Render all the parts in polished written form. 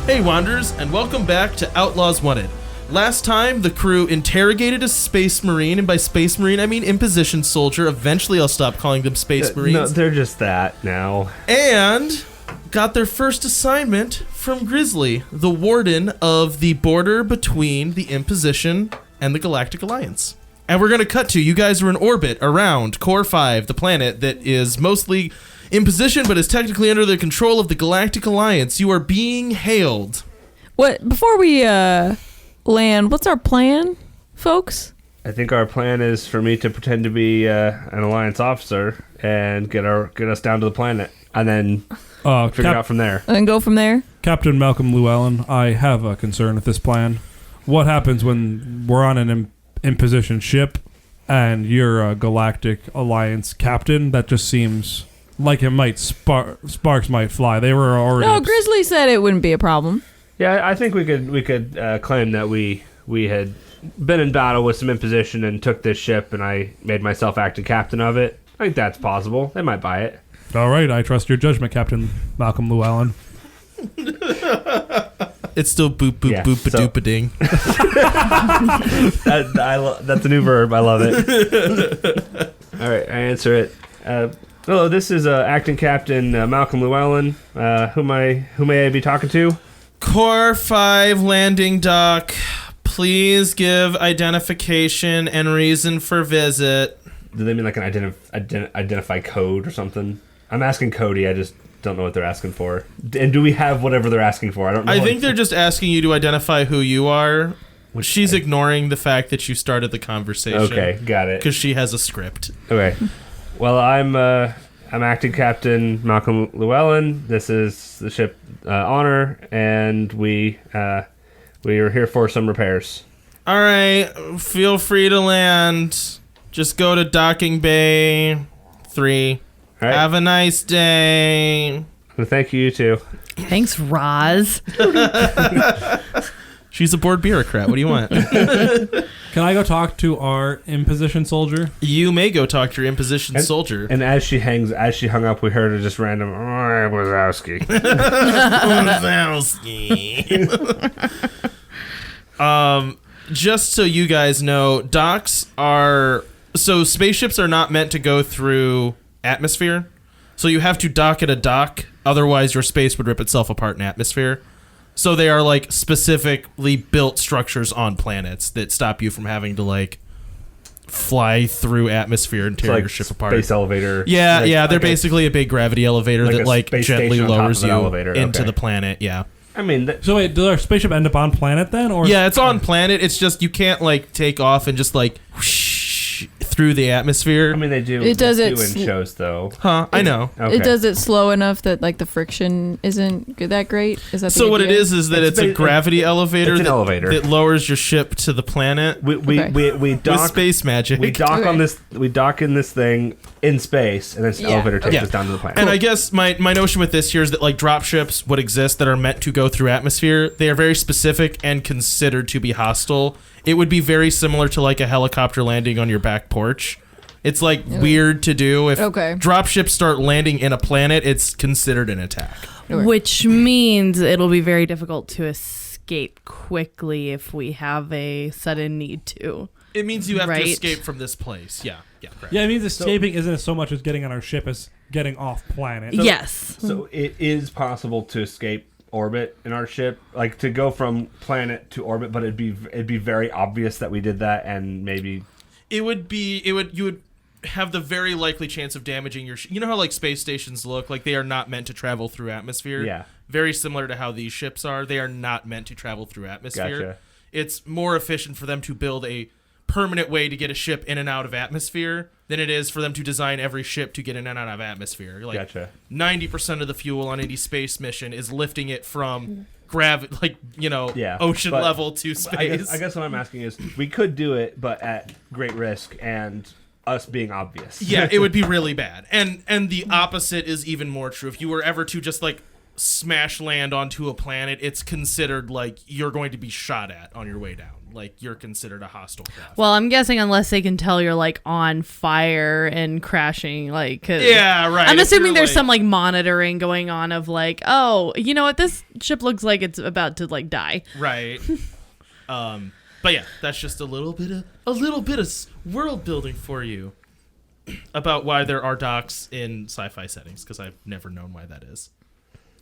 Hey Wanderers, and welcome back to Outlaws Wanted. Last time, the crew interrogated a space marine, and by space marine, I mean imposition soldier. Eventually, I'll stop calling them space marines. No, they're just that now. And got their first assignment from Grizzly, the warden of the border between the Imposition and the Galactic Alliance. And we're going to cut to, you guys are in orbit around Core 5, the planet that is mostly Imposition, but is technically under the control of the Galactic Alliance. You are being hailed. What? Before we land, what's our plan, folks? I think our plan is for me to pretend to be an Alliance officer and get us down to the planet, and then figure it out from there. And go from there? Captain Malcolm Llewellyn, I have a concern with this plan. What happens when we're on an imposition ship and you're a Galactic Alliance captain? That just seems like it might sparks might fly. They were already... No, Grizzly said it wouldn't be a problem. Yeah, I think we could claim that we had been in battle with some imposition and took this ship, and I made myself acting captain of it. I think that's possible. They might buy it. All right, I trust your judgment, Captain Malcolm Llewellyn. It's still boop, boop, Yeah, boop, a ding. That's a new verb. I love it. All right, I answer it. Hello, this is acting captain Malcolm Llewellyn. Who may I be talking to? Core 5 landing dock. Please give identification and reason for visit. Do they mean like an identify code or something? I'm asking Cody. I just don't know what they're asking for. And do we have whatever they're asking for? I don't know. I think they're just asking you to identify who you are. She's ignoring the fact that you started the conversation. Okay, got it. Because she has a script. Okay. Well, I'm acting captain Malcolm Llewellyn. This is the ship Honor, and we are here for some repairs. All right, feel free to land. Just go to docking bay 3. All right. Have a nice day. Well, thank you too. Thanks, Roz. She's a bored bureaucrat. What do you want? Can I go talk to our imposition soldier? You may go talk to your imposition soldier. And as she hung up, we heard her just random, Wazowski. Just so you guys know, docks are... So spaceships are not meant to go through atmosphere. So you have to dock at a dock. Otherwise, your space would rip itself apart in atmosphere. So they are like specifically built structures on planets that stop you from having to like fly through atmosphere and tear your ship apart. Space elevator. Yeah, they're basically a big gravity elevator that like gently lowers you into the planet. Yeah. I mean, so wait, does our spaceship end up on planet then, or? Yeah, it's on planet. It's just you can't like take off and just like whoosh through the atmosphere. I mean, they do. It does it in shows though. Huh? I know. Okay. It does it slow enough that like the friction isn't that great. Is that the so? What it idea? is that it's a gravity elevator. It's an elevator that lowers your ship to the planet. We dock with space magic. We dock on this. We dock in this thing in space, and then the elevator takes us down to the planet. And I guess my notion with this here is that like drop ships would exist that are meant to go through atmosphere. They are very specific and considered to be hostile. It would be very similar to like a helicopter landing on your back porch. It's like weird to do. If drop ships start landing in a planet, it's considered an attack. Which means it'll be very difficult to escape quickly if we have a sudden need to. It means you have to escape from this place. Yeah, correct. Yeah, it means escaping isn't so much as getting on our ship as getting off planet. Yes. So it is possible to escape orbit in our ship, like to go from planet to orbit, but it'd be very obvious that we did that, and maybe you would have the very likely chance of damaging your you know how like space stations look like they are not meant to travel through atmosphere. Yeah, very similar to how these ships are. They are not meant to travel through atmosphere. Gotcha. It's more efficient for them to build a permanent way to get a ship in and out of atmosphere than it is for them to design every ship to get in and out of atmosphere. Like gotcha. 90% of the fuel on any space mission is lifting it from ocean level to space. I guess what I'm asking is, we could do it, but at great risk and us being obvious. Yeah, it would be really bad. And the opposite is even more true. If you were ever to just like smash land onto a planet, it's considered like you're going to be shot at on your way down. like you're considered a hostile craft. Well, I'm guessing unless they can tell you're like on fire and crashing, like 'cause yeah, right. I'm If assuming you're, there's some like monitoring going on of like, oh, you know what, this ship looks like it's about to like die. right. But yeah, that's just a little bit of world building for you about why there are docks in sci-fi settings, because I've never known why that is.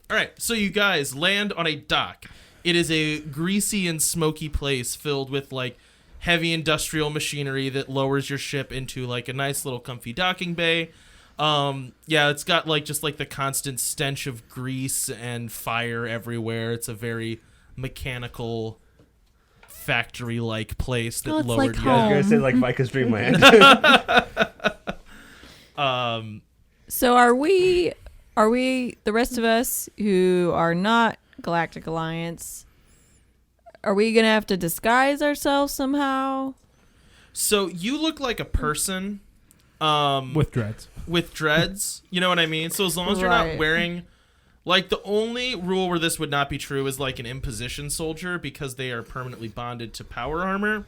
All right, so you guys land on a dock. It is a greasy and smoky place filled with like heavy industrial machinery that lowers your ship into like a nice little comfy docking bay. Yeah, it's got like just like the constant stench of grease and fire everywhere. It's a very mechanical, factory-like place that Oh, it's lowered like you. I was home. gonna say like Micah's Dreamland. So are we the rest of us who are not Galactic Alliance? Are we gonna have to disguise ourselves somehow? So you look like a person With dreads. with dreads. You know what I mean? So as long as you're not Right. wearing... Like, the only rule where this would not be true is, like, an imposition soldier, because they are permanently bonded to power armor.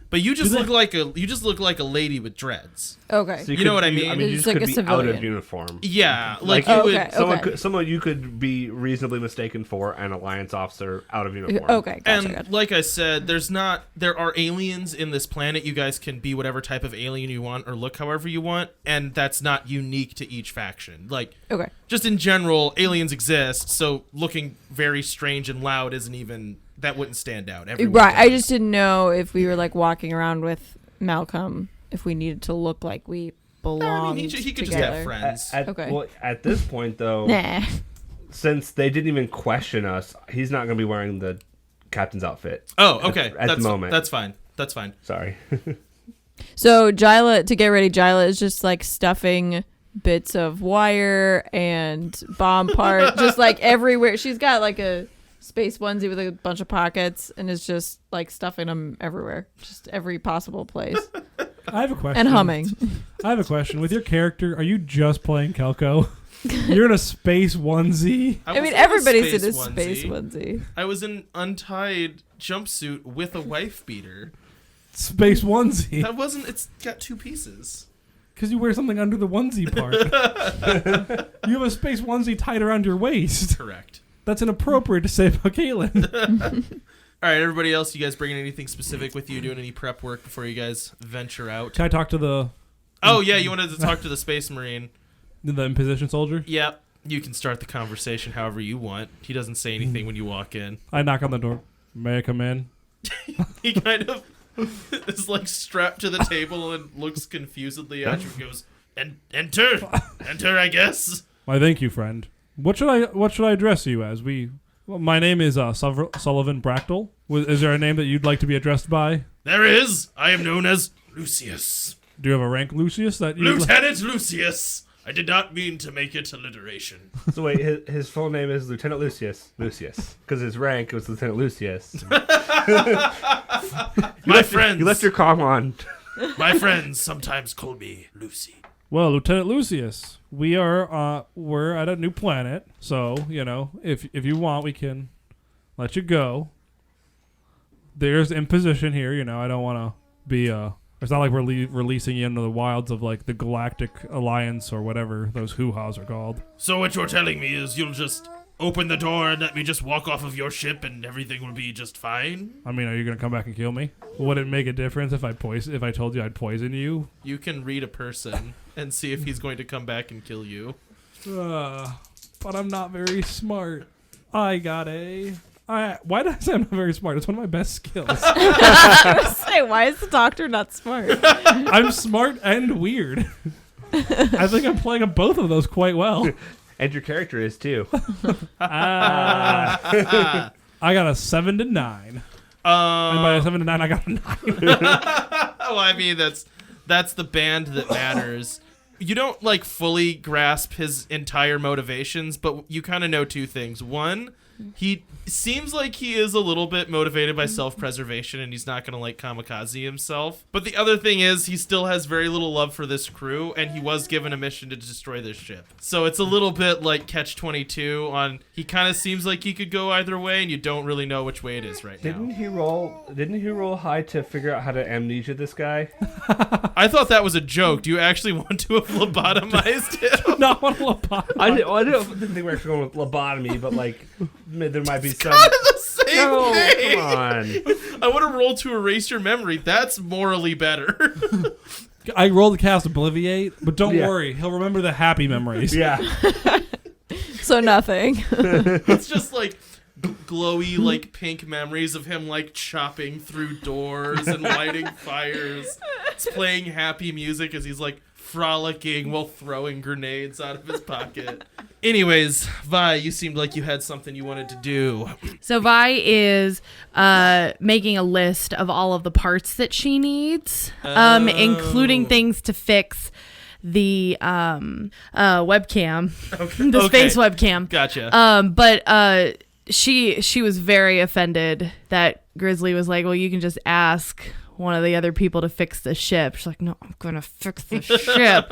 But you just look like a lady with dreads. Okay. So You know what I mean? I mean, you It's just like could a be out of civilian. uniform. Yeah, like Like, you Oh, would... okay. Someone you could be reasonably mistaken for an Alliance officer out of uniform. Okay, gotcha, And gotcha. like I said, there are aliens in this planet. You guys can be whatever type of alien you want or look however you want, and that's not unique to each faction. Like, Okay. just in general, aliens exist, so looking very strange and loud isn't even... That wouldn't stand out. Everyone Right. I does. just didn't know if we were like walking around with Malcolm, if we needed to look like we belong. I mean, he could just together. have friends. Okay. Well, at this point, though, Nah. since they didn't even question us, he's not going to be wearing the captain's outfit. Oh, okay. At the moment. That's fine. That's fine. Sorry. So to get ready, Jyla is just like stuffing bits of wire and bomb part just like everywhere. She's got like a space onesie with a bunch of pockets and is just like stuffing them everywhere, just every possible place, I have a question. and humming. I have a question. With your character, are you just playing Kelko? You're in a space onesie. I mean, was in a everybody's in a space space onesie. onesie. I was in untied jumpsuit with a wife beater. Space onesie. That wasn't. It's got two pieces. Because you wear something under the onesie part. You have a space onesie tied around your waist. Correct. That's inappropriate to say about Caitlin. All right, everybody else, you guys bringing anything specific with you? Doing any prep work before you guys venture out? Can I talk to the Oh yeah, you wanted to talk to the Space Marine. imposition soldier? Yep. You can start the conversation however you want. He doesn't say anything when you walk in. I knock on the door. May I come in? He kind of is like strapped to the table and looks confusedly at you and goes, Enter, I guess. Why, thank you, friend. What should I address you as? Well, my name is Sullivan Bractal. Is there a name that you'd like to be addressed by? There is. I am known as Lucius. Do you have a rank, Lucius? That you Lieutenant Lucius. I did not mean to make it alliteration. So wait, his full name is Lieutenant Lucius. Because his rank was Lieutenant Lucius. My friends. You left your comm on. My friends sometimes call me Lucy. Well, Lieutenant Lucius, we're at a new planet, so if you want, we can let you go. There's imposition here, I don't want to be It's not like we're releasing you into the wilds of like the Galactic Alliance or whatever those hoo-has are called. So what you're telling me is you'll just open the door and let me just walk off of your ship and everything will be just fine? I mean, are you gonna come back and kill me? Would it make a difference if I told you I'd poison you? You can read a person and see if he's going to come back and kill you. But I'm not very smart. I got a. Why did I say I'm not very smart? It's one of my best skills. I was saying, why is the doctor not smart? I'm smart and weird. I think I'm playing both of those quite well. And your character is too. I got a 7 to 9. And by a 7 to 9, I got a 9. Well, I mean, that's the band that matters. you don't like fully grasp his entire motivations, but you kind of know two things. One, he seems like he is a little bit motivated by self-preservation, and he's not going to like kamikaze himself. But the other thing is he still has very little love for this crew, and he was given a mission to destroy this ship. So it's a little bit like Catch-22 on he kind of seems like he could go either way, and you don't really know which way it is right Didn't now. he roll high to figure out how to amnesia this guy? I thought that was a joke. Do you actually want to have lobotomized him? Not one lobotomy. I didn't think we were actually going with lobotomy, but like there might be some. Kind of the same No, thing. come on. I want to roll to erase your memory. That's morally better. I rolled the cast Obliviate, but don't Yeah. worry, he'll remember the happy memories. Yeah. So nothing. It's just like glowy, like pink memories of him like chopping through doors and lighting fires. It's playing happy music as he's like frolicking while throwing grenades out of his pocket. Anyways, Vi, you seemed like you had something you wanted to do. So Vi is making a list of all of the parts that she needs, including things to fix the webcam, the space webcam. Gotcha. But she was very offended that Grizzly was like, well, you can just ask one of the other people to fix the ship. She's like, no, I'm gonna fix the ship.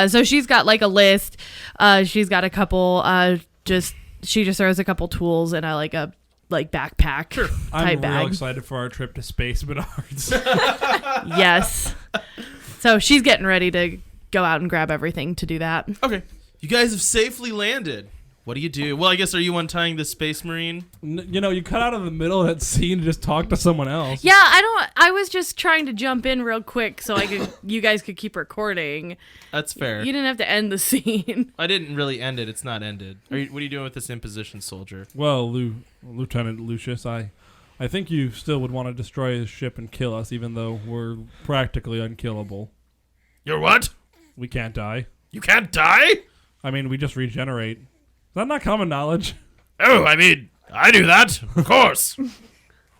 So she's got like a list. She's got a couple. She just throws a couple tools in a backpack type I'm bag. real excited for our trip to Space Menards. Yes. So she's getting ready to go out and grab everything to do that. Okay. You guys have safely landed. What do you do? Well, I guess, are you untying the Space Marine? You cut out of the middle of that scene to just talk to someone else. Yeah, I was just trying to jump in real quick so you guys could keep recording. That's fair. You didn't have to end the scene. I didn't really end it. It's not ended. What are you doing with this imposition soldier? Well, Lieutenant Lucius, I think you still would want to destroy his ship and kill us, even though we're practically unkillable. You're what? We can't die. You can't die? I mean, we just regenerate. Is that not common knowledge? Oh, I mean, I knew that. Of course.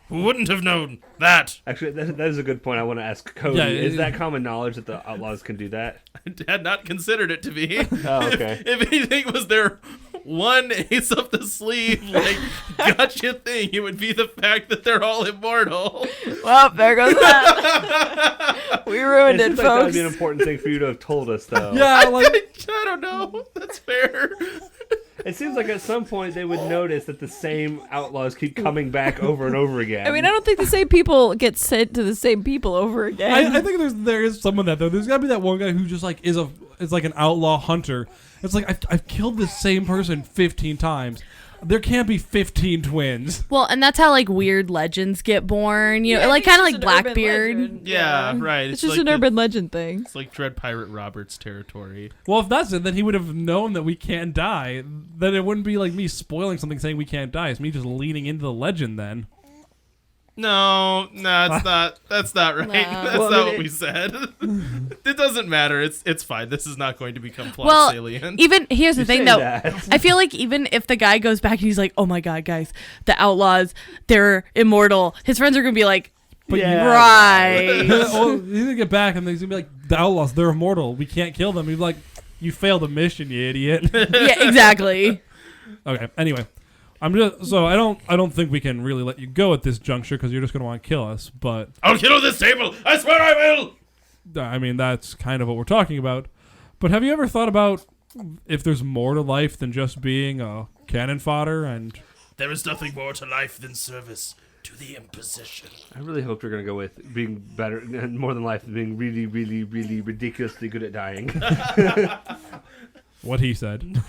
Who wouldn't have known that? Actually, that is a good point. I want to ask Cody. Yeah, is that common knowledge that the Outlaws can do that? I had not considered it to be. Oh, okay. If anything was there one ace up the sleeve, like, gotcha thing, it would be the fact that they're all immortal. Well, there goes that. We ruined it, seems like that would folks. be an important thing for you to have told us, though. Yeah, like I don't know. That's fair. It seems like at some point they would notice that the same Outlaws keep coming back over and over again. I mean, I don't think the same people get sent to the same people over again. I think there is some of that though. There's gotta be that one guy who just like is like an outlaw hunter. It's like I've killed this same person 15 times. There can't be 15 twins. Well, and that's how like weird legends get born. You know, Yeah, like it's kind of just like an urban Blackbeard. legend. Yeah, right. It's just like an urban legend thing. It's like Dread Pirate Roberts territory. Well, if that's it, then he would have known that we can't die. Then it wouldn't be like me spoiling something saying we can't die. It's me just leaning into the legend then. No, it's not. That's not right. No. That's Well, I not mean, what we said. It doesn't matter. It's fine. This is not going to become plot Well, salient. even here's the thing say though. that. I feel like even if the guy goes back and he's like, "Oh my god, guys, the Outlaws, they're immortal." His friends are gonna be like, Yeah. "Right." Well, he's gonna get back and he's gonna be like, the outlaws, they're immortal. We can't kill them. He's like, you failed the mission, you idiot. Yeah, exactly. Okay. Anyway, I don't think we can really let you go at this juncture because you're just gonna want to kill us. But I'll kill this table. I swear I will. I mean, that's kind of what we're talking about. But have you ever thought about if there's more to life than just being a cannon fodder? And There is nothing more to life than service to the imposition. I really hoped you're going to go with being better, more than life, being really, really, really ridiculously good at dying. what he said.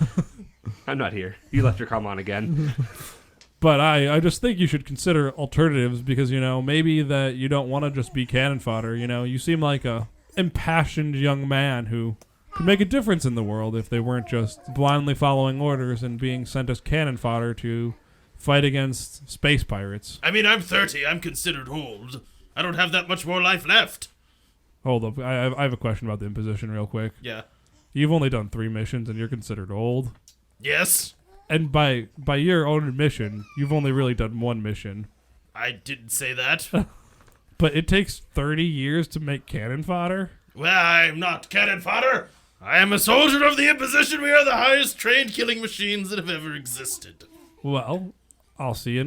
I'm not here. You left your comm on again. But I just think you should consider alternatives because, maybe that you don't want to just be cannon fodder. You seem like a impassioned young man who could make a difference in the world if they weren't just blindly following orders and being sent as cannon fodder to fight against space pirates. I mean, I'm 30. I'm considered old. I don't have that much more life left. Hold up. I have a question about the imposition real quick. Yeah. You've only done 3 missions and you're considered old. Yes. And by your own admission, you've only really done 1 mission. I didn't say that. But it takes 30 years to make cannon fodder? Well, I'm not cannon fodder. I am a soldier of the Imposition. We are the highest trained killing machines that have ever existed. Well, I'll see you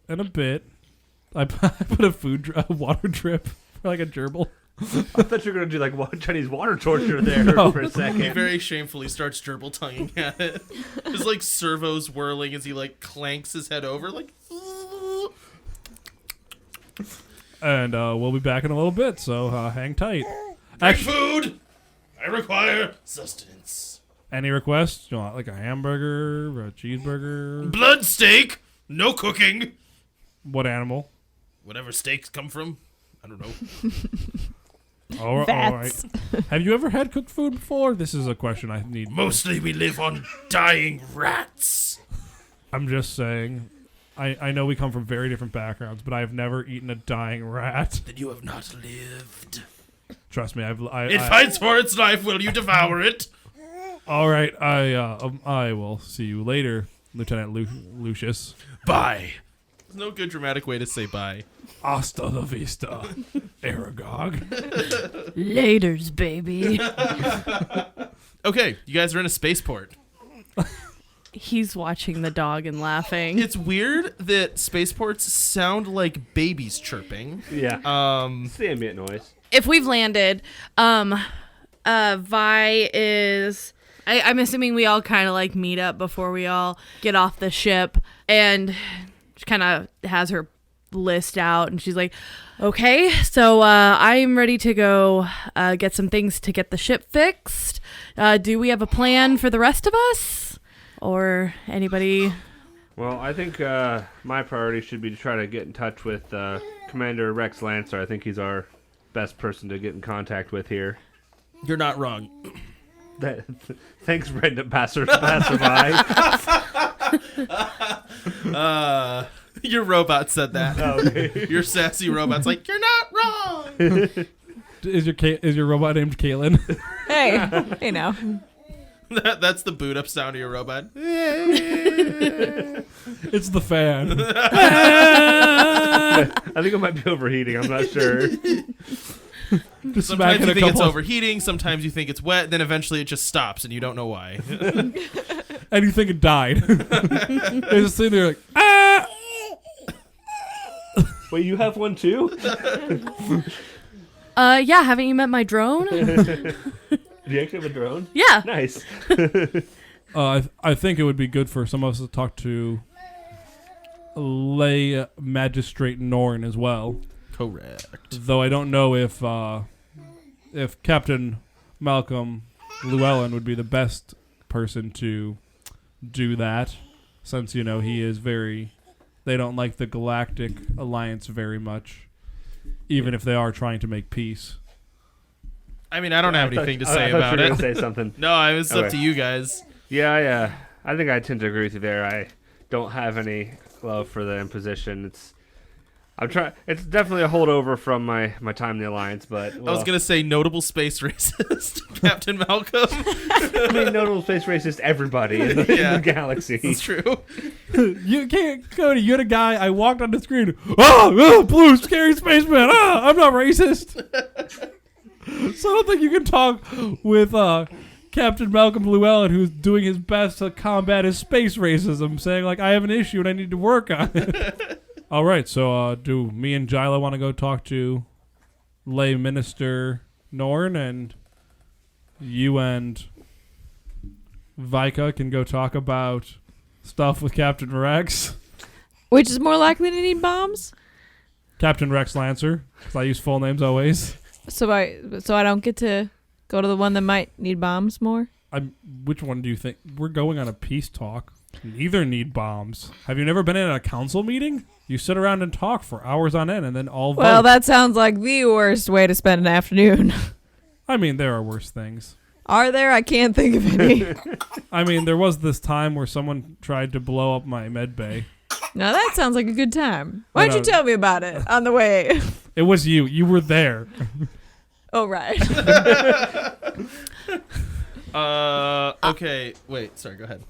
in a bit. I put a water drip for like a gerbil. I thought you were gonna do like Chinese water torture there No. for a He second. very shamefully starts gerbil tonguing at it. There's like servos whirling as he like clanks his head over like. And we'll be back in a little bit, so hang tight. Bring food. I require sustenance. Any requests? You want like a hamburger, a cheeseburger? Blood steak. No cooking. What animal? Whatever steaks come from. I don't know. All right. Vats. Have you ever had cooked food before? This is a question I need. Mostly we live on dying rats. I'm just saying. I know we come from very different backgrounds, but I've never eaten a dying rat. Then you have not lived. Trust me, It fights for its life. Will you devour it? All right, I will see you later, Lieutenant Lucius. Bye. There's no good dramatic way to say bye. Hasta la vista, Aragog. Laters, baby. Okay, you guys are in a spaceport. He's watching the dog and laughing. It's weird that spaceports sound like babies chirping. Yeah. It's the ambient noise. If we've landed, Vi is. I'm assuming we all kind of like meet up before we all get off the ship, and she kind of has her list out, and she's like, "Okay, so I'm ready to go get some things to get the ship fixed. Do we have a plan for the rest of us, or anybody?" Well, I think my priority should be to try to get in touch with Commander Rex Lancer. I think he's our best person to get in contact with here. You're not wrong. Thanks, random passerby. Your robot said that. Okay. Your sassy robot's like, you're not wrong. Is your robot named Kaylin? Hey now. That's the boot up sound of your robot. It's the fan. I think it might be overheating. I'm not sure. Just Sometimes smacking you a think it's couple, overheating, sometimes you think it's wet, then eventually it just stops and you don't know why. and you think it died. They're just sitting there like, ah! Wait, you have one too? Yeah, haven't you met my drone? Do you actually have a drone? Yeah. Nice. I think it would be good for some of us to talk to Lay Magistrate Norn as well. Correct. Though I don't know if Captain Malcolm Llewellyn would be the best person to do that, since he is very. They don't like the Galactic Alliance very much, even if they are trying to make peace. I mean, I don't have anything to say I about thought you were it. gonna say something. No, it was up Okay. to you guys. Yeah. I think I tend to agree with you there. I don't have any love for the Imposition. It's definitely a holdover from my time in the Alliance, but I was gonna say notable space racist, Captain Malcolm. I mean, notable space racist everybody in the galaxy. It's true. You can't, Cody. You're the guy. I walked on the screen. Oh, blue, scary spaceman. I'm not racist. So I don't think you can talk with Captain Malcolm Llewellyn, who's doing his best to combat his space racism, saying like, I have an issue and I need to work on it. All right, so do me and Jyla want to go talk to Lay Minister Norn, and you and Vika can go talk about stuff with Captain Rex? Which is more likely to need bombs? Captain Rex Lancer, because I use full names always. So I don't get to go to the one that might need bombs more? Which one do you think? We're going on a peace talk. Neither need bombs. Have you never been in a council meeting? You sit around and talk for hours on end and then all vote. Well, that sounds like the worst way to spend an afternoon. I mean, there are worse things. Are there? I can't think of any. I mean, there was this time where someone tried to blow up my med bay. Now that sounds like a good time. Why don't you No. tell me about it on the way? It was you. You were there. Oh, right. Okay. Wait. Sorry. Go ahead.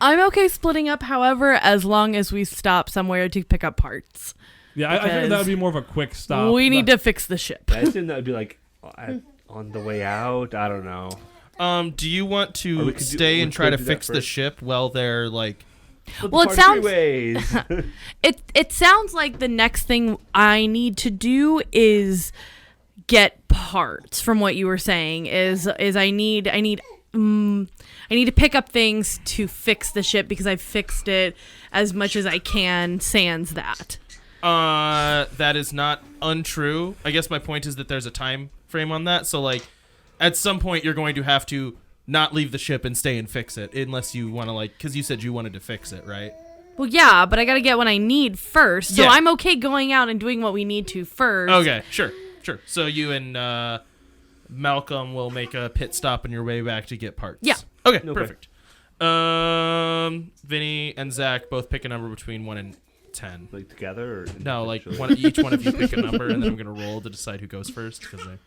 I'm okay splitting up, however, as long as we stop somewhere to pick up parts. Yeah, I think that would be more of a quick stop. We need to fix the ship. I assume that would be like on the way out. I don't know. Do you want Or to we could stay we and try could to do that fix the first. ship while they're like? Well, it Part sounds- 3 ways. It sounds like the next thing I need to do is get parts. From what you were saying, is I need to pick up things to fix the ship because I've fixed it as much as I can. Sans that. That is not untrue. I guess my point is that there's a time frame on that. So like, at some point you're going to have to not leave the ship and stay and fix it, unless you want to like, because you said you wanted to fix it, right? Well, yeah, but I got to get what I need first. So Yeah. I'm okay going out and doing what we need to first. Okay, sure. So you and Malcolm will make a pit stop on your way back to get parts. Yeah. Okay, Okay. perfect. Vinny and Zach both pick a number between 1 and 10. Like together? Or No, like individually? each one of you pick a number, and then I'm gonna roll to decide who goes first. Because Well,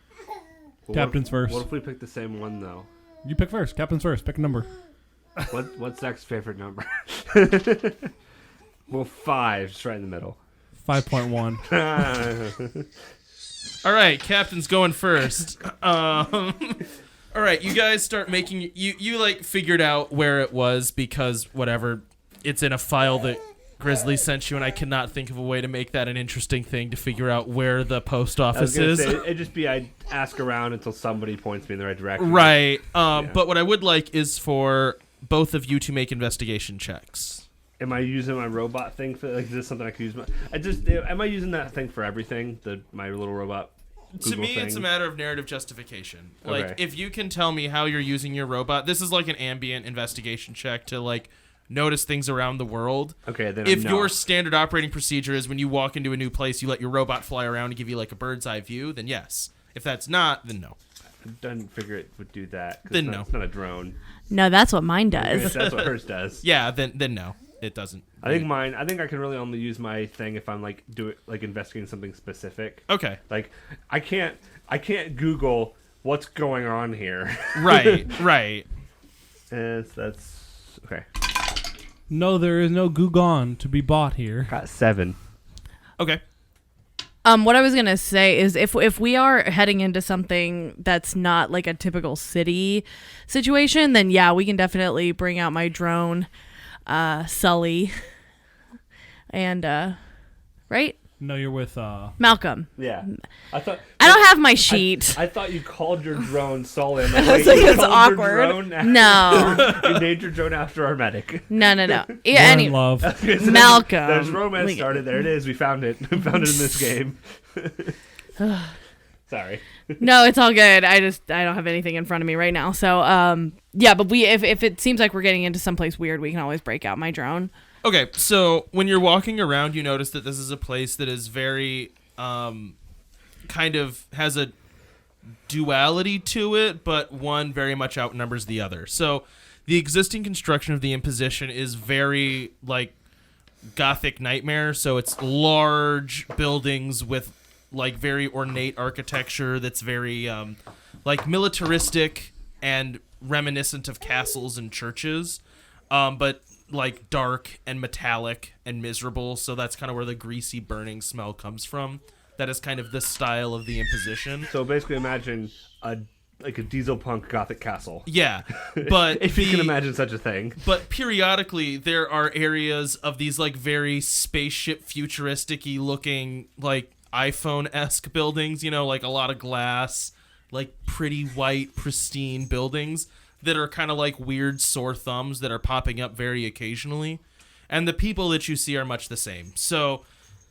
Captain's first. What if we pick the same one though? You pick first. Captain's first. Pick a number. What's Zach's favorite number? Well, 5, just right in the middle. 5.1. all right, Captain's going first. All right, you guys start making you like figured out where it was because whatever, it's in a file that Grizzly sent you, and I cannot think of a way to make that an interesting thing to figure out where the post I was office gonna is. say, it'd just be I'd ask around until somebody points me in the right direction. Right. Yeah. But what I would like is for both of you to make investigation checks. Am I using my robot thing for like? Is this something I could use? Am I using that thing for everything? My little robot. To Google me, it's a thing? matter of narrative justification. Like, Okay. if you can tell me how you're using your robot, this is like an ambient investigation check to like notice things around the world. Okay, then If no. your standard operating procedure is when you walk into a new place, you let your robot fly around and give you like a bird's eye view, then yes. If that's not, then no. I didn't figure it would do that. 'cause Then it's not, no. It's not a drone. No, that's what mine Okay, does. so that's what hers does. Yeah, then no, it doesn't. I think mine. I think I can really only use my thing if I'm like investigating something specific. Okay. Like I can't Google what's going on here. Right. And that's okay. No, there is no Gugon to be bought here. Got 7. Okay. What I was gonna say is if we are heading into something that's not like a typical city situation, then yeah, we can definitely bring out my drone, Sully, and right, No, you're with Malcolm. Yeah. I thought I don't have my sheet. I thought you called your drone Sully. I'm like, was wait, like, you it's called your awkward. drone after- No. You named your drone after our medic. No. Yeah, We're in love. Malcolm. There's romance Like- started. There it is. We found it. We found it in this game. Sorry. No, it's all good. I don't have anything in front of me right now. So yeah, but if it seems like we're getting into someplace weird, we can always break out my drone. Okay, so when you're walking around, you notice that this is a place that is very, kind of has a duality to it, but one very much outnumbers the other. So the existing construction of the Imposition is very, like, Gothic nightmare. So it's large buildings with, like, very ornate architecture that's very, like, militaristic and reminiscent of castles and churches, but like dark and metallic and miserable. So that's kind of where the greasy burning smell comes from. That is kind of the style of the Imposition. So basically, imagine a diesel punk gothic castle. Yeah, but If you can imagine such a thing. But periodically, there are areas of these like very spaceship futuristic-y looking, like iPhone-esque buildings. You know, like a lot of glass, like pretty white, pristine buildings that are kind of like weird sore thumbs that are popping up very occasionally. And the people that you see are much the same. So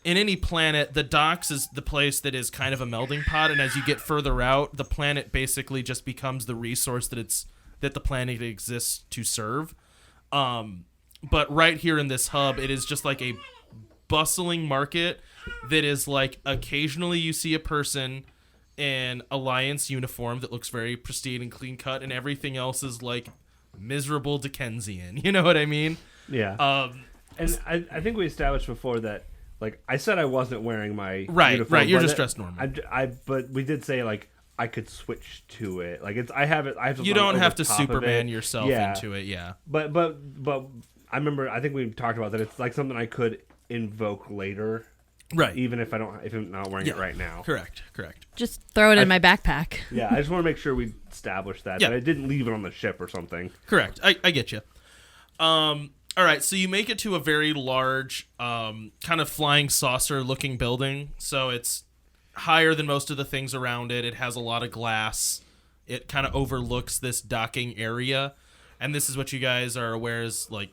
in any planet, the docks is the place that is kind of a melding pot, and as you get further out, the planet basically just becomes the resource that the planet exists to serve. But right here in this hub, it is just like a bustling market that is like occasionally you see a person in Alliance uniform that looks very pristine and clean cut, and everything else is like miserable Dickensian. You know what I mean? Yeah. And I think we established before that, like, I said I wasn't wearing my Right, uniform, right. You're but just dressed normal. But we did say, like, I could switch to it. Like, it's I have You something don't over have to top of Superman it. yourself Yeah. into it, yeah. But I remember, I think we talked about that. It's like something I could invoke later. Right. Even if I'm not wearing it right now. Correct. Just throw it in my backpack. Yeah, I just want to make sure we establish that. Yeah. That I didn't leave it on the ship or something. Correct. I get you. All right, so you make it to a very large, kind of flying saucer-looking building. So it's higher than most of the things around it. It has a lot of glass. It kind of overlooks this docking area. And this is what you guys are aware is, like,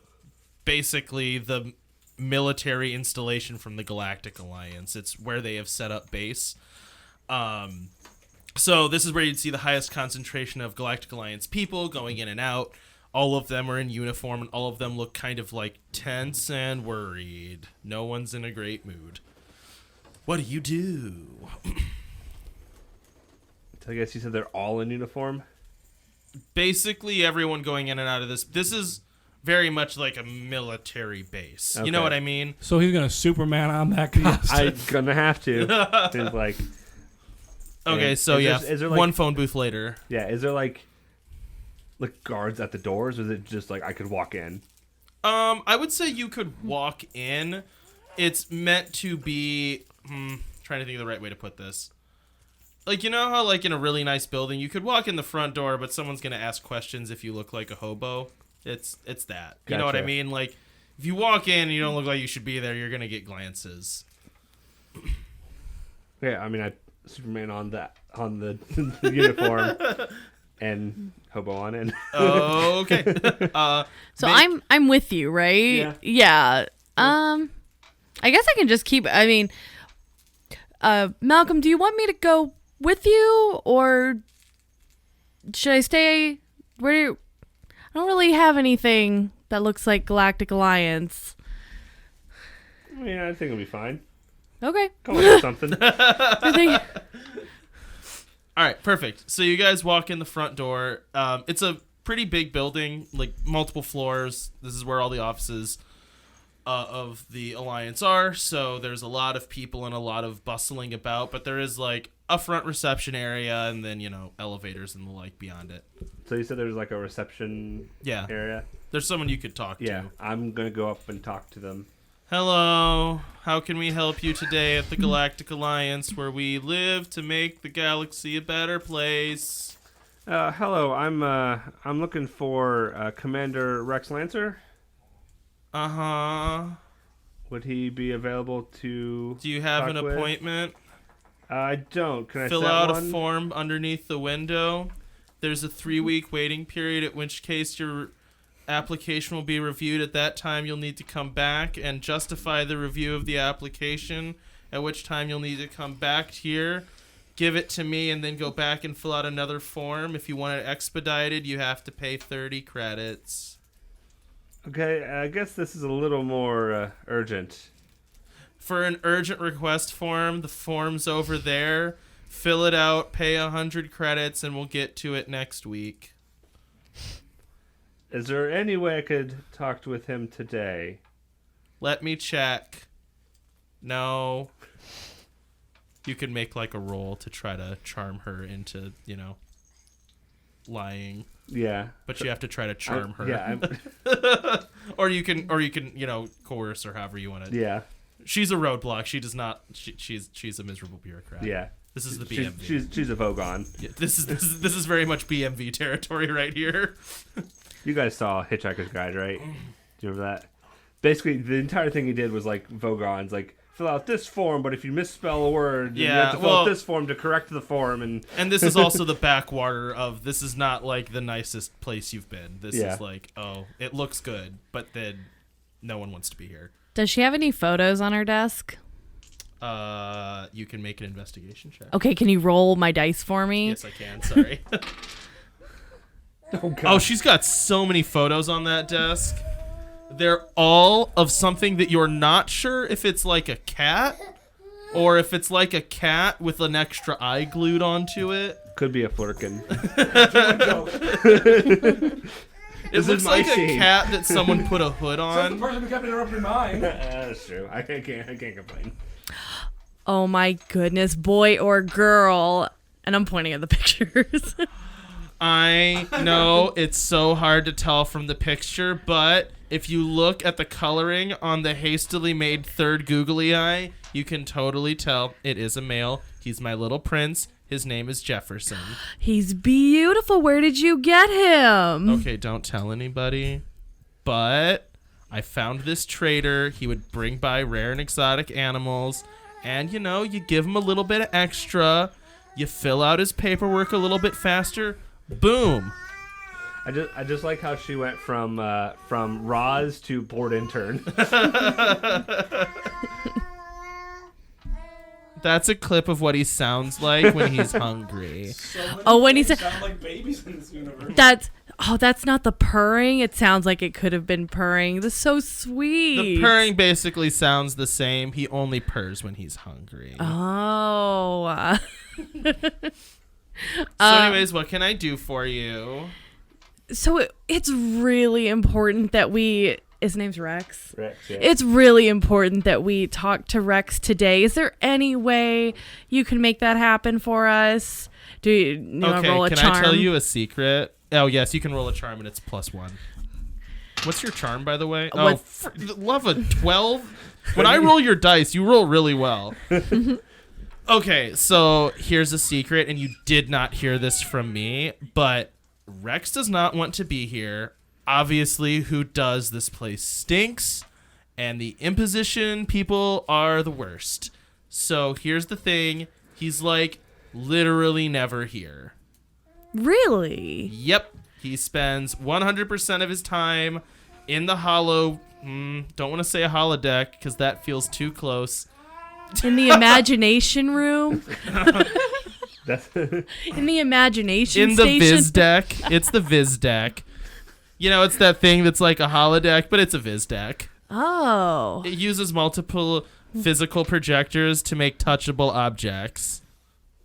basically the military installation from the Galactic Alliance. It's where they have set up base. So this is where you'd see the highest concentration of Galactic Alliance people going in and out. All of them are in uniform, and all of them look kind of like tense and worried. No one's in a great mood. What do you do? So I guess you said they're all in uniform? Basically, everyone going in and out of this. This is very much like a military base. You know Okay. what I mean? So he's gonna Superman on that costume. I'm gonna have to. It's like, Okay, And so is there, like- one phone booth later. yeah, is there like guards at the doors, or is it just like I could walk in? I would say you could walk in. It's meant to be. Trying to think of the right way to put this. Like, you know how, like, in a really nice building, you could walk in the front door, but someone's gonna ask questions if you look like a hobo. It's that. You know what I Gotcha. mean? Like, if you walk in and you don't look like you should be there, you're gonna get glances. Yeah, I mean, I Superman on the uniform and hobo on in. Okay. So I'm with you, right? Yeah. I guess I can just keep. I mean, Malcolm, do you want me to go with you, or should I stay? Where? I don't really have anything that looks like Galactic Alliance. I mean, I think it'll be fine. Okay. Come on, do something. I think- All right, perfect. So you guys walk in the front door. It's a pretty big building, like multiple floors. This is where all the offices of the Alliance are. So there's a lot of people and a lot of bustling about, but there is like a front reception area and then, elevators and the like beyond it. So you said there's like a reception Yeah. area? There's someone you could talk Yeah, to. I'm going to go up and talk to them. Hello. How can we help you today at the Galactic Alliance, where we live to make the galaxy a better place? Hello, I'm looking for Commander Rex Lancer. Uh-huh. Would he be available to Do you have talk an with? appointment? I don't. Can I Fill set out one? a form underneath the window. There's a 3-week waiting period, at which case your application will be reviewed. At that time, you'll need to come back and justify the review of the application, at which time you'll need to come back here, give it to me, and then go back and fill out another form. If you want it expedited, you have to pay 30 credits. Okay, I guess this is a little more urgent. For an urgent request form, the form's over there. Fill it out, pay 100 credits, and we'll get to it next week. Is there any way I could talk with him today? Let me check. No. You can make like a roll to try to charm her into, lying. Yeah. But you have to try to charm her. Yeah. or you can, coerce her however you want to. Yeah. She's a roadblock. She does not. She's a miserable bureaucrat. Yeah. This is the BMV. She's a Vogon. Yeah, this is very much BMV territory right here. You guys saw Hitchhiker's Guide, right? Do you remember that? Basically, the entire thing he did was like Vogon's, like, fill out this form, but if you misspell a word, then you have to fill out this form to correct the form. And this is also the backwater of, this is not like the nicest place you've been. This is like, oh, it looks good, but then no one wants to be here. Does she have any photos on her desk? You can make an investigation check. Okay, can you roll my dice for me? Yes, I can. Sorry. Oh, she's got so many photos on that desk. They're all of something that you're not sure if it's like a cat or if it's like a cat with an extra eye glued onto it. could be a flirkin. It looks like a cat that someone put a hood The on. person who kept interrupting mine. That's true. I can't complain. Oh my goodness, boy or girl. And I'm pointing at the pictures. I know it's so hard to tell from the picture, but If you look at the coloring on the hastily made third googly eye, you can totally tell it is a male. He's my little prince. His name is Jefferson. He's beautiful. Where did you get him? Okay, don't tell anybody. But I found this trader. He would bring by rare and exotic animals. And, you know, you give him a little bit of extra. You fill out his paperwork a little bit faster. Boom. I just like how she went from Roz to board intern. That's a clip of what he sounds like when he's hungry. When he said sound like babies in this universe. that's not the purring. It sounds like it could have been purring. That's so sweet. The purring basically sounds the same. He only purrs when he's hungry. Oh. So anyways, what can I do for you? So it's really important that his name's Rex. Rex, yeah. It's really important that we talk to Rex today. Is there any way you can make that happen for us? Do you want to roll a can charm? I tell you a secret? Oh, yes, you can roll a charm and it's +1. What's your charm, by the way? Love a 12. When I roll your dice, you roll really well. Okay, so here's a secret, and you did not hear this from me, but Rex does not want to be here. Obviously, who does? This place stinks, and the imposition people are the worst. So here's the thing. He's like literally never here. Really? Yep. He spends 100% of his time in the don't want to say a holodeck because that feels too close. In the imagination room? That's In the imagination In the station? Viz deck. It's the Viz deck. You know, it's that thing that's like a holodeck, but it's a Viz deck. Oh. It uses multiple physical projectors to make touchable objects.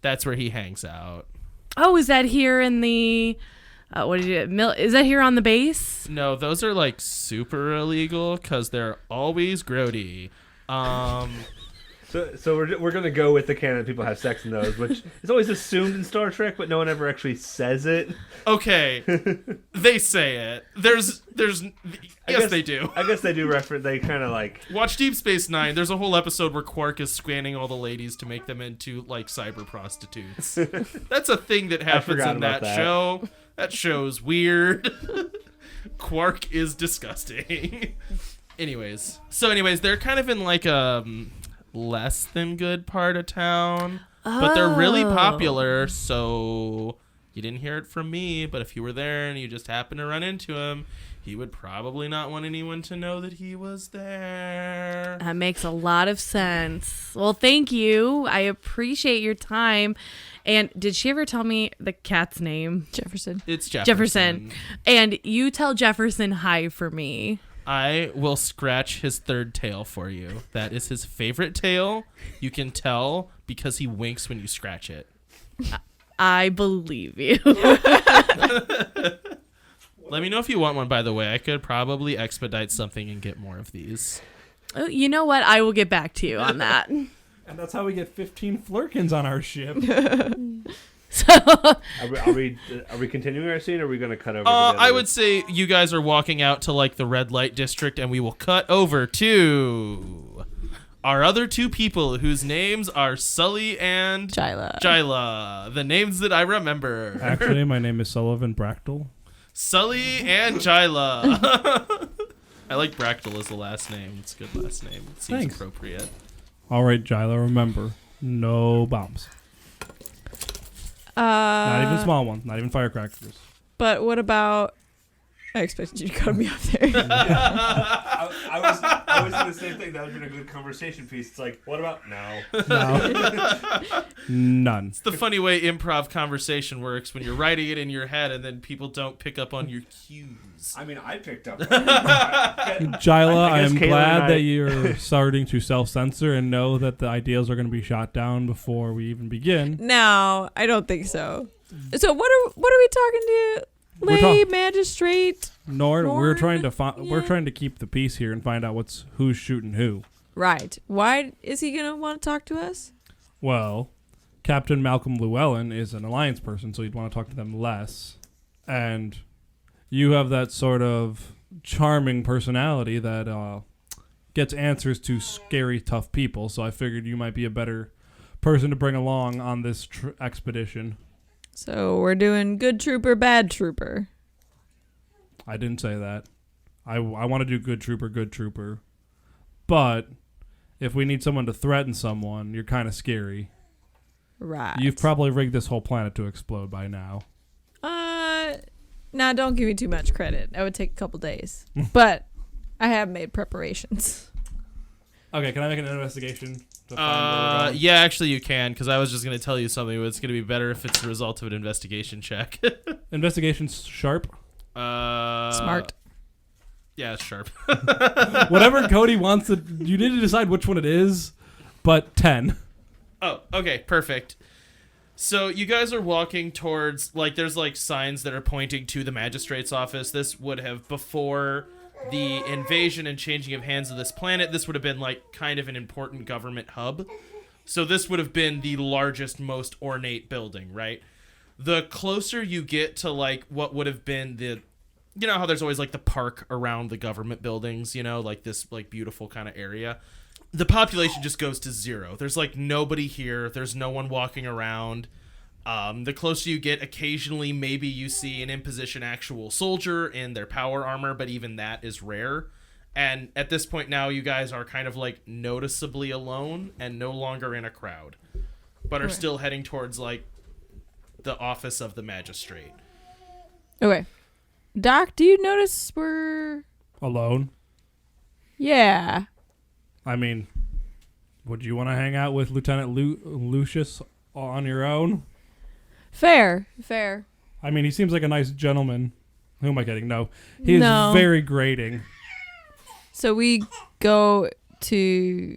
That's where he hangs out. Oh, is that here in the... is that here on the base? No, those are like super illegal because they're always grody. So we're gonna go with the canon that people have sex in those, which is always assumed in Star Trek, but no one ever actually says it. Okay, they say it. There's yes, they do. I guess they do reference. They kind of like Watch Deep Space Nine. There's a whole episode where Quark is scanning all the ladies to make them into like cyber prostitutes. That's a thing that happens forgot in that, about that. show. That show's weird. Quark is disgusting. Anyways, they're kind of in like a less than good part of town, but they're really popular. So you didn't hear it from me, but if you were there and you just happened to run into him, he would probably not want anyone to know that he was there. That makes a lot of sense. Well, thank you. I appreciate your time. And did she ever tell me the cat's name? Jefferson. It's Jefferson. And you tell Jefferson hi for me. I will scratch his third tail for you. That is his favorite tail. You can tell because he winks when you scratch it. I believe you. Let me know if you want one, by the way. I could probably expedite something and get more of these. Oh, you know what? I will get back to you on that. And that's how we get 15 Flurkins on our ship. So are we continuing our scene, or are we gonna cut over? I would say you guys are walking out to like the red light district, and we will cut over to our other two people whose names are Sully and Jyla. The names that I remember. Actually, my name is Sullivan Bractal. Sully and Jyla. I like Bractal as the last name. It's a good last name. It seems Thanks. appropriate. All right, Jyla, remember, no bombs. Not even small ones. Not even firecrackers. But what about... I expected you to cut me off there. I was in the same thing. That would have been a good conversation piece. It's like, what about no? No. None. It's the funny way improv conversation works when you're writing it in your head and then people don't pick up on your cues. I mean, I picked up. Jyla, I guess am Kayla glad and I- that you're starting to self-censor and know that the ideas are going to be shot down before we even begin. No, I don't think so. So what are we talking to? We're Lay magistrate. We're Norn? trying to we're Yeah. trying to keep the peace here and find out who's shooting who. Right. Why is he gonna want to talk to us? Well, Captain Malcolm Llewellyn is an alliance person, so you'd want to talk to them less. And you have that sort of charming personality that gets answers to scary, tough people. So I figured you might be a better person to bring along on this expedition. So we're doing good trooper, bad trooper. I didn't say that. I want to do good trooper. But if we need someone to threaten someone, you're kind of scary. Right. You've probably rigged this whole planet to explode by now. Nah, don't give me too much credit. That would take a couple days. But I have made preparations. Okay, can I make an investigation? To find where we're going? Yeah, actually you can, because I was just going to tell you something, but it's going to be better if it's the result of an investigation check. Investigation's sharp. Smart. Yeah, it's sharp. Whatever Cody wants to, you need to decide which one it is, but 10. Oh, okay, perfect. So you guys are walking towards, there's signs that are pointing to the magistrate's office. This would have, before the invasion and changing of hands of this planet, this would have been kind of an important government hub. So this would have been the largest, most ornate building, right? The closer you get to what would have been the, you know how there's always the park around the government buildings, this beautiful kind of area. The population just goes to zero. There's nobody here. There's no one walking around. The closer you get, occasionally maybe you see an imposition actual soldier in their power armor, but even that is rare. And at this point now, you guys are kind of noticeably alone and no longer in a crowd, but are still heading towards the office of the magistrate. Okay. Doc, do you notice we're Alone? Yeah. I mean, would you want to hang out with Lieutenant Lucius on your own? Fair. I mean, he seems like a nice gentleman. Who am I kidding? No. He is No. very grating. So we go to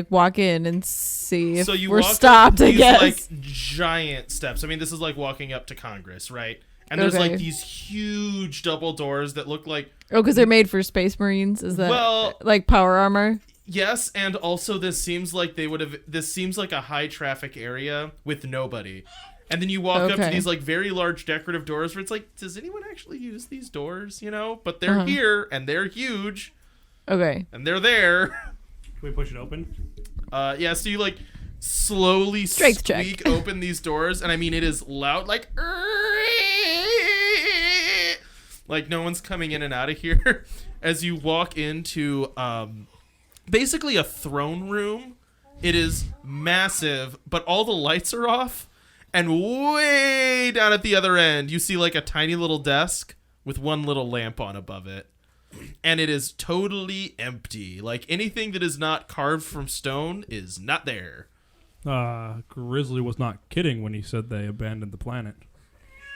walk in and see if we're walk stopped, up I these, guess. Giant steps. I mean, this is walking up to Congress, right? And there's Okay. these huge double doors that look like Oh, because they're made for Space Marines? Is that power armor? yes, and also this seems like this seems like a high traffic area with nobody. And then you walk up to Okay. these very large decorative doors where it's does anyone actually use these doors, But they're here and they're huge Okay. and they're there. Can we push it open? Yeah, so you slowly Strength check. squeak open these doors, and I mean it is loud, no one's coming in and out of here. As you walk into basically a throne room. It is massive, but all the lights are off, and way down at the other end you see a tiny little desk with one little lamp on above it. And it is totally empty. Anything that is not carved from stone is not there. Grizzly was not kidding when he said they abandoned the planet.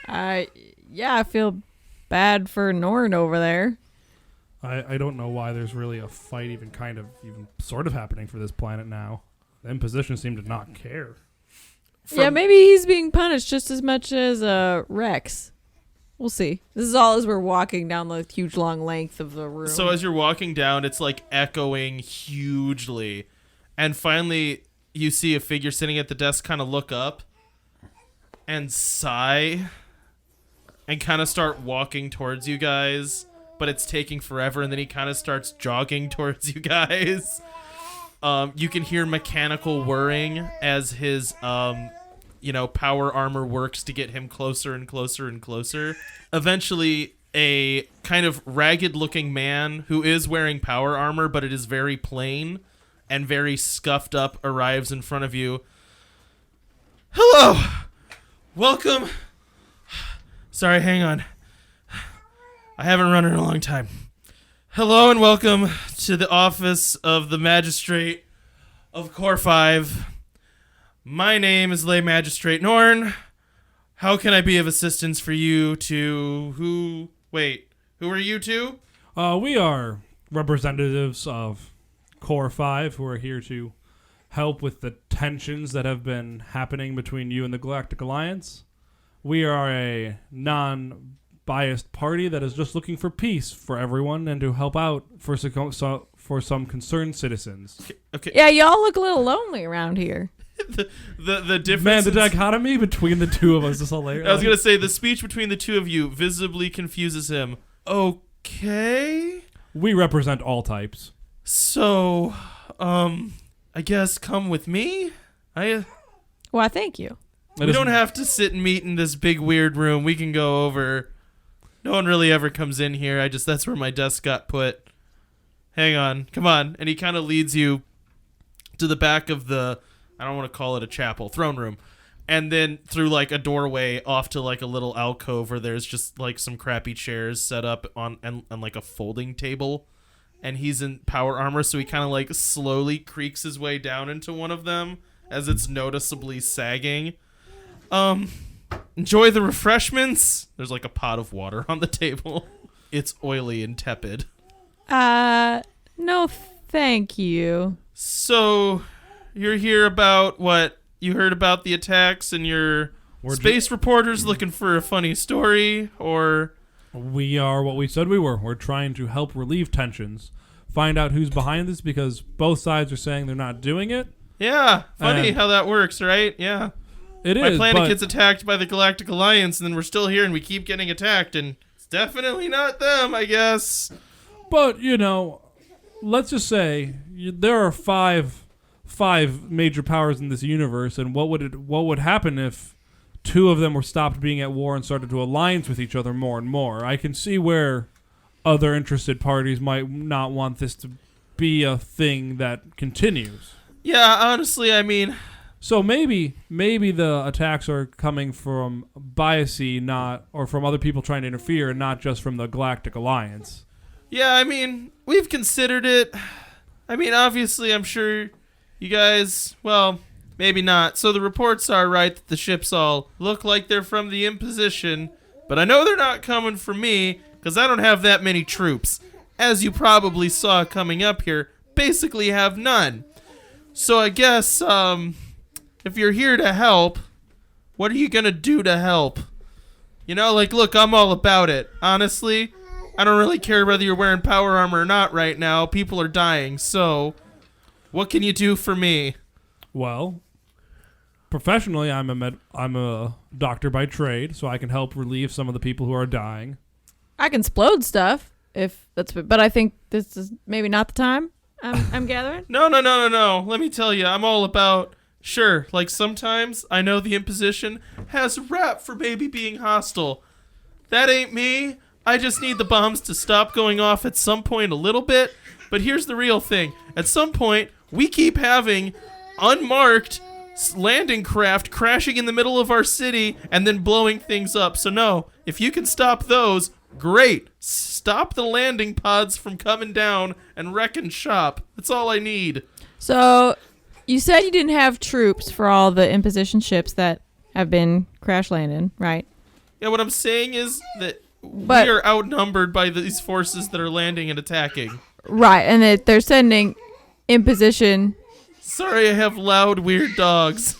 Yeah, I feel bad for Norn over there. I don't know why there's really a fight even sort of happening for this planet now. The Imposition seem to not care. Yeah, maybe he's being punished just as much as Rex. We'll see. This is all as we're walking down the huge long length of the room. So as you're walking down, it's echoing hugely. And finally, you see a figure sitting at the desk kind of look up and sigh and kind of start walking towards you guys. But it's taking forever, and then he kind of starts jogging towards you guys. You can hear mechanical whirring as his power armor works to get him closer and closer and closer. Eventually, a kind of ragged-looking man who is wearing power armor, but it is very plain and very scuffed up, arrives in front of you. Hello! Welcome. Sorry, hang on. I haven't run in a long time. Hello and welcome to the office of the Magistrate of Core 5. My name is Lay Magistrate Norn. How can I be of assistance for you who are you two? We are representatives of Core 5 who are here to help with the tensions that have been happening between you and the Galactic Alliance. We are a non-biased party that is just looking for peace for everyone and to help out for some concerned citizens. Okay. Yeah, y'all look a little lonely around here. the difference. Man, the dichotomy between the two of us is hilarious. I was gonna say the speech between the two of you visibly confuses him. Oh, Okay. We represent all types. So, I guess come with me. Why, thank you. We don't have to sit and meet in this big weird room. We can go over. No one really ever comes in here. That's where my desk got put. Hang on. Come on. And he kind of leads you to the back of the, I don't want to call it a chapel, throne room. And then through like a doorway off to like a little alcove where there's just like some crappy chairs set up on and like a folding table. And he's in power armor, so he kind of like slowly creaks his way down into one of them as it's noticeably sagging. Enjoy the refreshments. There's like a pot of water on the table. It's oily and tepid. No, thank you. So, you're here about what? You heard about the attacks and your space reporters looking for a funny story, or? We are what we said we were. We're trying to help relieve tensions, find out who's behind this, because both sides are saying they're not doing it. Yeah, funny how that works, right? Yeah. It My is. planet gets attacked by the Galactic Alliance, and then we're still here, and we keep getting attacked, and it's definitely not them, I guess. But, let's just say there are five major powers in this universe, and what would happen if two of them were stopped being at war and started to alliance with each other more and more? I can see where other interested parties might not want this to be a thing that continues. Yeah, honestly, I mean... So maybe the attacks are coming from biasy, or from other people trying to interfere, and not just from the Galactic Alliance. Yeah, I mean, we've considered it. I mean, obviously, I'm sure you guys, well, maybe not. So the reports are right that the ships all look like they're from the Imposition, but I know they're not coming for me, because I don't have that many troops. As you probably saw coming up here, basically have none. So I guess, if you're here to help, what are you going to do to help? Look, I'm all about it. Honestly, I don't really care whether you're wearing power armor or not right now. People are dying, so what can you do for me? Well, professionally, I'm a doctor by trade, so I can help relieve some of the people who are dying. I can explode stuff, but I think this is maybe not the time. I'm gathering. No. Let me tell you, I'm all about... Sure, like sometimes I know the Imposition has a rap for maybe being hostile. That ain't me. I just need the bombs to stop going off at some point a little bit. But here's the real thing. At some point, we keep having unmarked landing craft crashing in the middle of our city and then blowing things up. So no, if you can stop those, great. Stop the landing pods from coming down and wrecking shop. That's all I need. So... You said you didn't have troops for all the Imposition ships that have been crash landing, right? Yeah, what I'm saying is that we are outnumbered by these forces that are landing and attacking. Right, and that they're sending Imposition... Sorry, I have loud, weird dogs.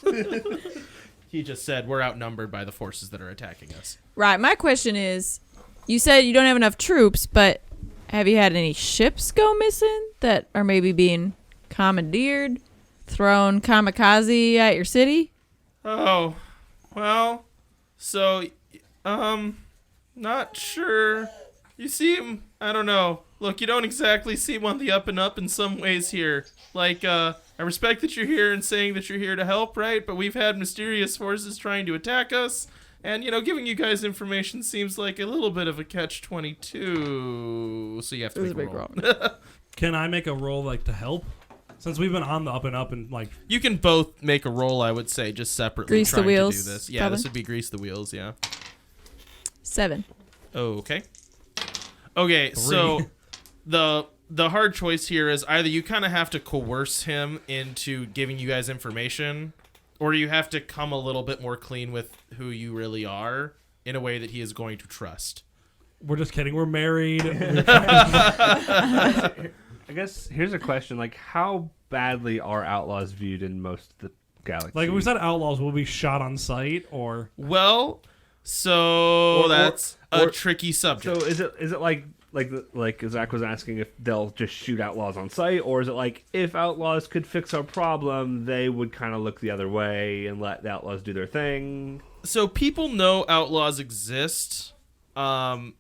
He just said we're outnumbered by the forces that are attacking us. Right, my question is, you said you don't have enough troops, but have you had any ships go missing that are maybe being commandeered? Thrown kamikaze at your city? Oh, well, so, not sure. You seem, I don't know. Look, you don't exactly seem on the up and up in some ways here. Like, I respect that you're here and saying that you're here to help, right? But we've had mysterious forces trying to attack us. And, giving you guys information seems like a little bit of a catch-22. So you have to make a roll. Can I make a roll, to help? Since we've been on the up and up and You can both make a roll, I would say, just separately. Grease the wheels, to do this. Yeah, probably. this would be grease the wheels, yeah. 7. Okay. Okay, 3. so the hard choice here is either you kind of have to coerce him into giving you guys information, or you have to come a little bit more clean with who you really are in a way that he is going to trust. We're just kidding. We're married. I guess here's a question: how badly are outlaws viewed in most of the galaxy? If we said outlaws, will we shot on sight or? Well, so that's a tricky subject. So is it like Zach was asking if they'll just shoot outlaws on sight, or is it like if outlaws could fix our problem, they would kind of look the other way and let the outlaws do their thing? So people know outlaws exist, and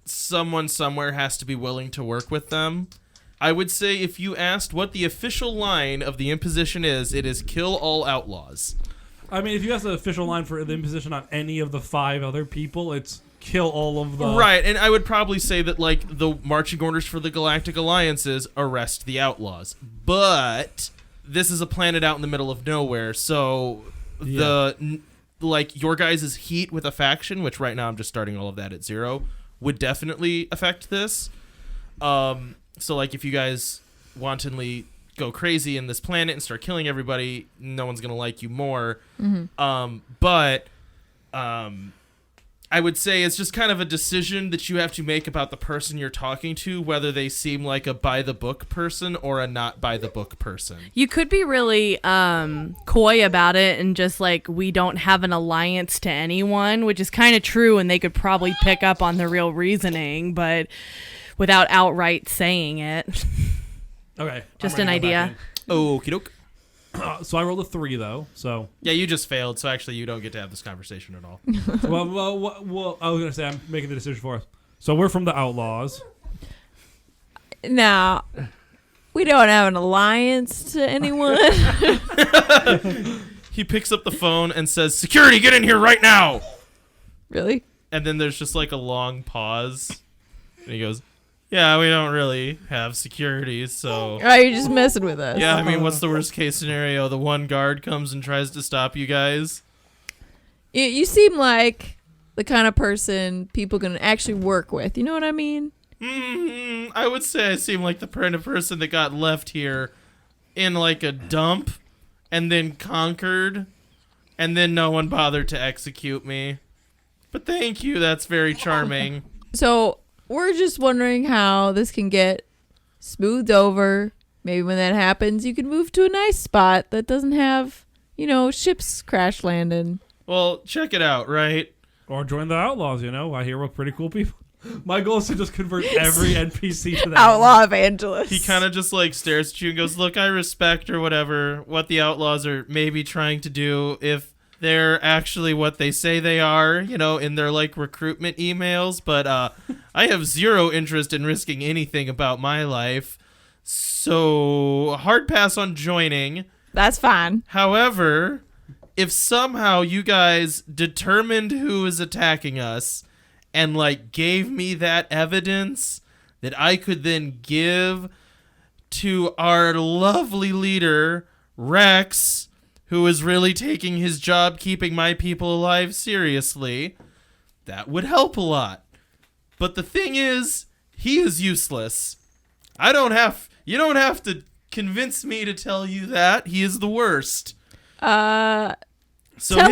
someone somewhere has to be willing to work with them. I would say if you asked what the official line of the imposition is, it is kill all outlaws. I mean, if you ask the official line for the imposition on any of the 5 other people, it's kill all of the... Right, and I would probably say that, like, the marching orders for the Galactic Alliance is arrest the outlaws. But this is a planet out in the middle of nowhere, so your guys' heat with a faction, which right now I'm just starting all of that at 0, would definitely affect this. So, like, if you guys wantonly go crazy in this planet and start killing everybody, no one's gonna like you more. But I would say it's just kind of a decision that you have to make about the person you're talking to, whether they seem like a by the book person or a not by the book person. You could be really coy about it and just like, we don't have an alliance to anyone, which is kind of true, and they could probably pick up on the real reasoning, but without outright saying it. Okay. Just an idea. Okie doke. So I rolled a 3, though. So Yeah, you just failed, so actually you don't get to have this conversation at all. well, I was going to say I'm making the decision for us. So we're from the Outlaws. Now, we don't have an alliance to anyone. He picks up the phone and says, "Security, get in here right now!" Really? And then there's just like a long pause. And he goes, "Yeah, we don't really have security, so..." Oh, you're just messing with us. Yeah, I mean, what's the worst case scenario? The one guard comes and tries to stop you guys? You seem like the kind of person people can actually work with. You know what I mean? I would say I seem like the kind of person that got left here in like a dump and then conquered, and then no one bothered to execute me. But thank you, that's very charming. So we're just wondering how this can get smoothed over. Maybe when that happens, you can move to a nice spot that doesn't have, ships crash landing. Well, check it out, right? Or join the Outlaws, I hear we're pretty cool people. My goal is to just convert every NPC to that. Outlaw evangelist. He kind of just like stares at you and goes, "Look, I respect or whatever what the Outlaws are maybe trying to do if they're actually what they say they are, in their like recruitment emails, but I have 0 interest in risking anything about my life. So, hard pass on joining. That's fine. However, if somehow you guys determined who is attacking us and like gave me that evidence that I could then give to our lovely leader, Rex, who is really taking his job keeping my people alive seriously, that would help a lot. But the thing is, he is useless. You don't have to convince me to tell you that. He is the worst. Tell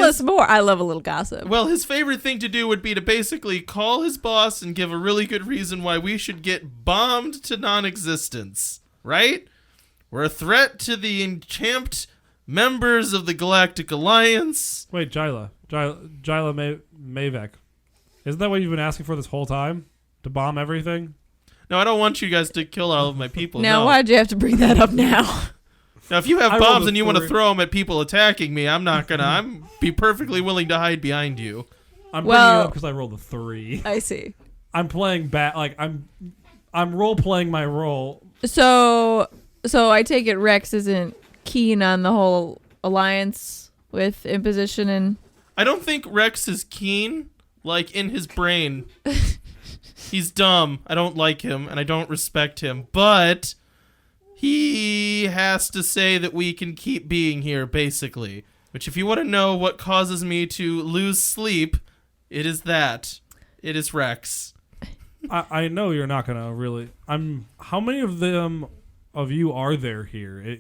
us more. I love a little gossip. Well, his favorite thing to do would be to basically call his boss and give a really good reason why we should get bombed to non-existence, right? We're a threat to the encamped members of the Galactic Alliance. Wait, Jyla Mavek. Isn't that what you've been asking for this whole time? To bomb everything? No, I don't want you guys to kill all of my people. Now, no. why'd you have to bring that up now? Now, if you have bombs and you want to 3. throw them at people attacking me, I'm be perfectly willing to hide behind you. I'm bringing it up because I rolled a 3. I see. I'm playing back, like I'm role playing my role. So I take it Rex isn't keen on the whole alliance with imposition and... I don't think Rex is keen, like, in his brain. He's dumb. I don't like him, and I don't respect him. But he has to say that we can keep being here, basically. Which, if you want to know what causes me to lose sleep, it is that. It is Rex. I know you're not gonna really. How many of you are there here?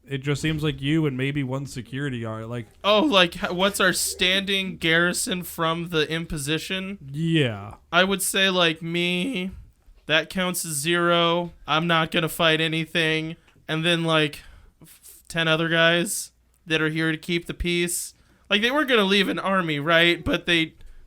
It just seems like you and maybe one security guard. What's our standing garrison from the imposition? Yeah. I would say, me, that counts as 0. I'm not going to fight anything. And then, 10 other guys that are here to keep the peace. They weren't going to leave an army, right? But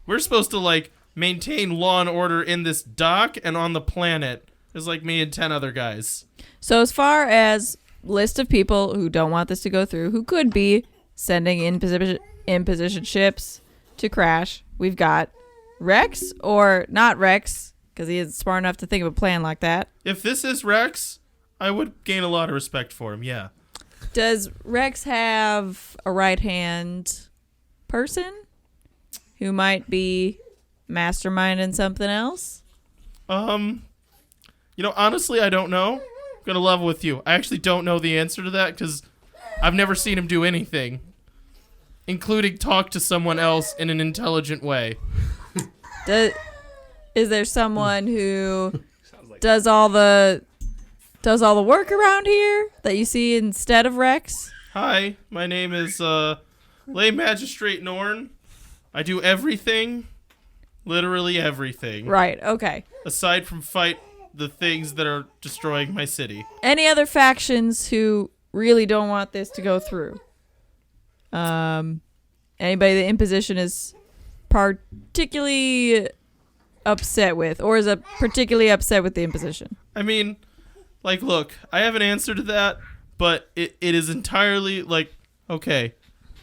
we're supposed to, maintain law and order in this dock and on the planet. There's, me and 10 other guys. So as far as list of people who don't want this to go through, who could be sending imposition ships to crash, we've got Rex, or not Rex, because he is smart enough to think of a plan like that. If this is Rex, I would gain a lot of respect for him, yeah. Does Rex have a right-hand person who might be masterminding something else? Honestly, I don't know. I'm going to level with you. I actually don't know the answer to that because I've never seen him do anything, including talk to someone else in an intelligent way. Is there someone who does all the work around here that you see instead of Rex? Hi, my name is Lay Magistrate Norn. I do everything, literally everything. Right, okay. Aside from fight the things that are destroying my city. Any other factions who really don't want this to go through? Anybody the imposition is particularly upset with, or is particularly upset with the imposition? I mean, look, I have an answer to that, but it is entirely, okay.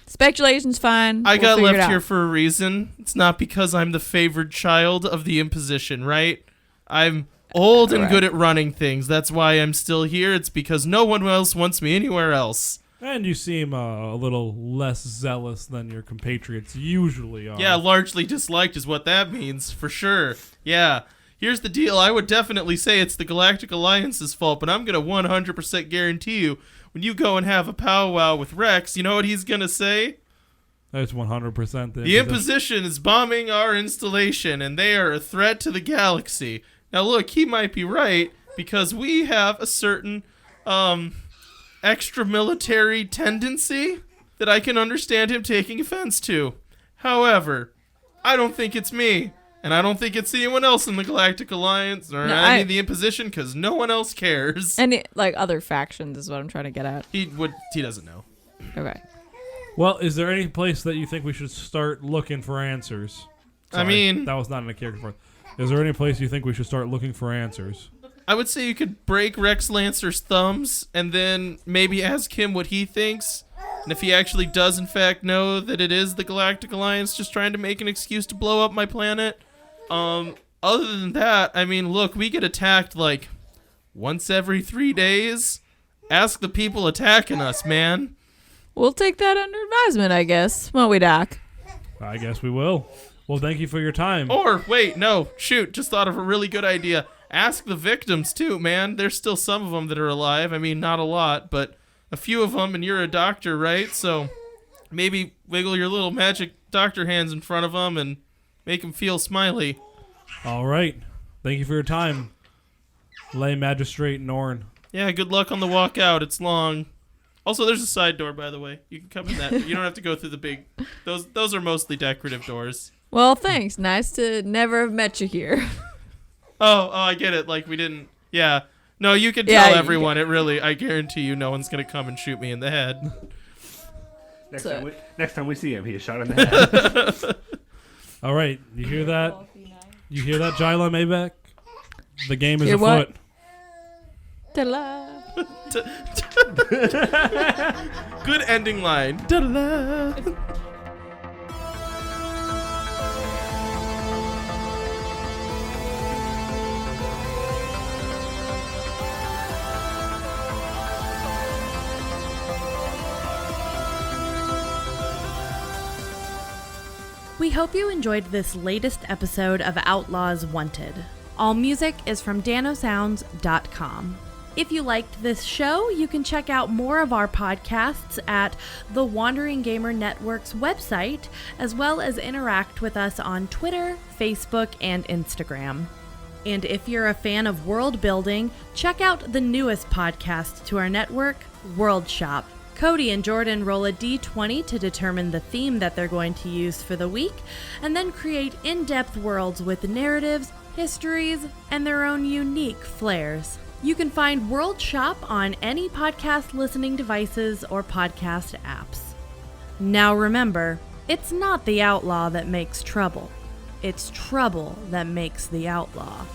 Speculation's fine. I We'll got figure it left out. here for a reason. It's not because I'm the favored child of the imposition, right? I'm old and Right. good at running things. That's why I'm still here. It's because no one else wants me anywhere else. And you seem a little less zealous than your compatriots usually are. Yeah, largely disliked is what that means, for sure. Yeah. Here's the deal. I would definitely say it's the Galactic Alliance's fault, but I'm going to 100% guarantee you, when you go and have a powwow with Rex, you know what he's going to say? That's 100%. The imposition is bombing our installation, and they are a threat to the galaxy. Now, look, he might be right, because we have a certain, extra-military tendency that I can understand him taking offense to. However, I don't think it's me, and I don't think it's anyone else in the Galactic Alliance, or any of the imposition, because no one else cares. Any other factions is what I'm trying to get at. He doesn't know. Okay. Well, is there any place that you think we should start looking for answers? I mean, that was not in a character for. Is there any place you think we should start looking for answers? I would say you could break Rex Lancer's thumbs and then maybe ask him what he thinks. And if he actually does in fact know that it is the Galactic Alliance just trying to make an excuse to blow up my planet. Other than that, I mean, look, we get attacked once every 3 days. Ask the people attacking us, man. We'll take that under advisement, I guess. Won't we, Doc? I guess we will. Well, thank you for your time. Or, wait, no, shoot, just thought of a really good idea. Ask the victims, too, man. There's still some of them that are alive. I mean, not a lot, but a few of them, and you're a doctor, right? So maybe wiggle your little magic doctor hands in front of them and make them feel smiley. All right. Thank you for your time, Lay Magistrate Norn. Yeah, good luck on the walk out. It's long. Also, there's a side door, by the way. You can come in that. You don't have to go through the big... Those are mostly decorative doors. Well, thanks. Nice to never have met you here. Oh, I get it. We didn't... Yeah. No, you can tell everyone. I guarantee you no one's going to come and shoot me in the head. Next time we see him, he is shot in the head. All right. You hear that? You hear that, Jyla Maybeck? The game is Hear afoot. what? Ta-la. Good ending line. Da-da-da. We hope you enjoyed this latest episode of Outlaws Wanted. All music is from danosounds.com. If you liked this show, you can check out more of our podcasts at the Wandering Gamer Network's website, as well as interact with us on Twitter, Facebook, and Instagram. And if you're a fan of world building, check out the newest podcast to our network, World Shop. Cody and Jordan roll a d20 to determine the theme that they're going to use for the week, and then create in-depth worlds with narratives, histories, and their own unique flares. You can find World Shop on any podcast listening devices or podcast apps. Now remember, it's not the outlaw that makes trouble. It's trouble that makes the outlaw.